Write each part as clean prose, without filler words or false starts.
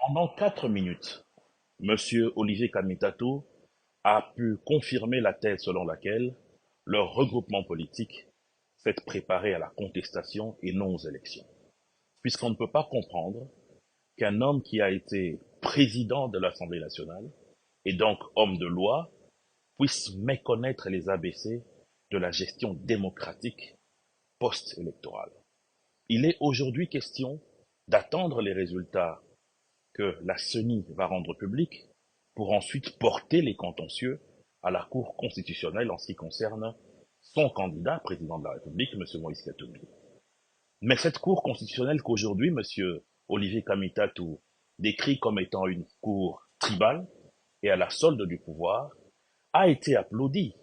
Pendant 4 minutes, Monsieur Olivier Kamitatou a pu confirmer la thèse selon laquelle leur regroupement politique s'est préparé à la contestation et non aux élections. Puisqu'on ne peut pas comprendre qu'un homme qui a été président de l'Assemblée nationale et donc homme de loi puisse méconnaître les ABC de la gestion démocratique post-électorale. Il est aujourd'hui question d'attendre les résultats que la CENI va rendre publics pour ensuite porter les contentieux à la Cour constitutionnelle en ce qui concerne son candidat, président de la République, M. Moïse Katumbi. Mais cette Cour constitutionnelle qu'aujourd'hui M. Olivier Kamitatou décrit comme étant une cour tribale et à la solde du pouvoir, a été applaudie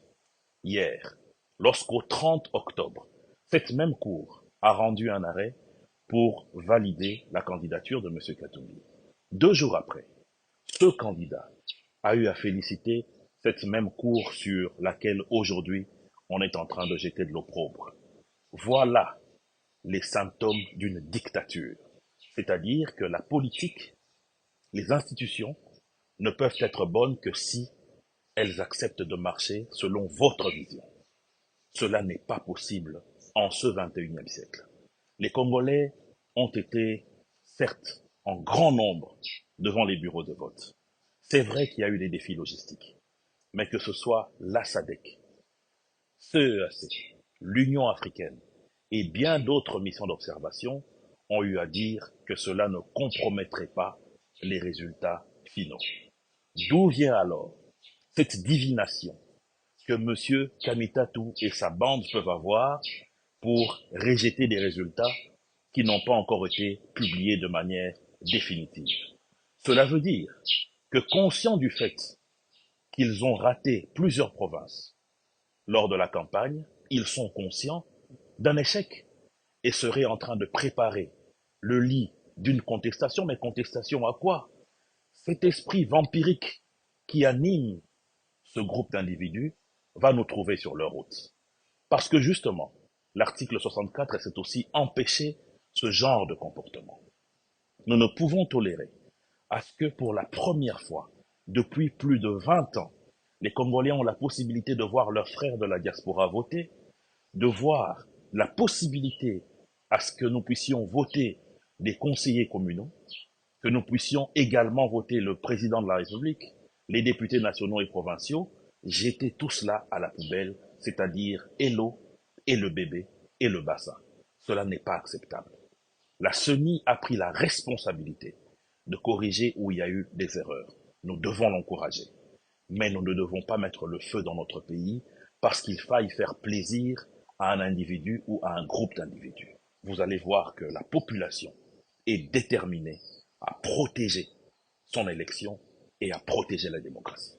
hier, lorsqu'au 30 octobre, cette même cour a rendu un arrêt pour valider la candidature de M. Katumbi. 2 jours après, ce candidat a eu à féliciter cette même cour sur laquelle aujourd'hui on est en train de jeter de l'opprobre. Voilà les symptômes d'une dictature. C'est-à-dire que la politique, les institutions ne peuvent être bonnes que si elles acceptent de marcher selon votre vision. Cela n'est pas possible en ce 21e siècle. Les Congolais ont été, certes, en grand nombre devant les bureaux de vote. C'est vrai qu'il y a eu des défis logistiques, mais que ce soit la SADC, CEAC, l'Union africaine et bien d'autres missions d'observation ont eu à dire que cela ne compromettrait pas les résultats finaux. D'où vient alors cette divination que M. Kamitatou et sa bande peuvent avoir pour rejeter des résultats qui n'ont pas encore été publiés de manière définitive? Cela veut dire que, conscients du fait qu'ils ont raté plusieurs provinces lors de la campagne, ils sont conscients d'un échec et seraient en train de préparer le lit d'une contestation. Mais contestation à quoi? Cet esprit vampirique qui anime ce groupe d'individus va nous trouver sur leur route. Parce que justement, l'article 64 c'est aussi empêcher ce genre de comportement. Nous ne pouvons tolérer à ce que pour la première fois depuis plus de 20 ans, les Congolais ont la possibilité de voir leurs frères de la diaspora voter, de voir la possibilité à ce que nous puissions voter des conseillers communaux, que nous puissions également voter le président de la République, les députés nationaux et provinciaux, jeter tout cela à la poubelle, c'est-à-dire et l'eau, et le bébé, et le bassin. Cela n'est pas acceptable. La CENI a pris la responsabilité de corriger où il y a eu des erreurs. Nous devons l'encourager. Mais nous ne devons pas mettre le feu dans notre pays parce qu'il faille faire plaisir à un individu ou à un groupe d'individus. Vous allez voir que la population est déterminée à protéger son élection et à protéger la démocratie.